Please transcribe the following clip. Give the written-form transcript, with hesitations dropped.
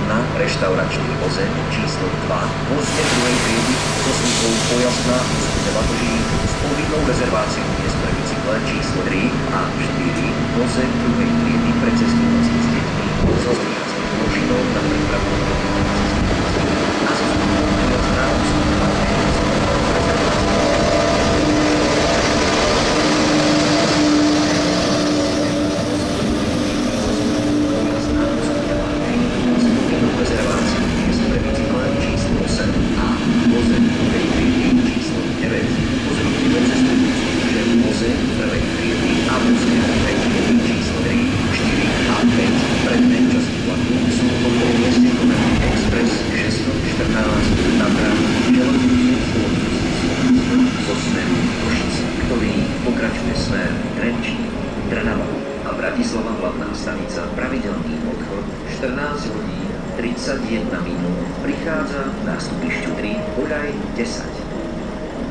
na reštauračný voze číslo 2. Voze druhej triedy so službou pojazdná úzkuze Batožín s povinnou rezerváciou miest pre bicykle číslo 3 a 4. Voze druhej triedy pre cestujúcich s deťmi so zdvíhacou plošinou na prípravu a so službou pojazdná úzkuze Batožín s povinnou rezerváciou. Bratislava hlavná stanica, pravidelný odchod, 14 hodín 31 minút, prichádza na stupišťu 3, podaj 10.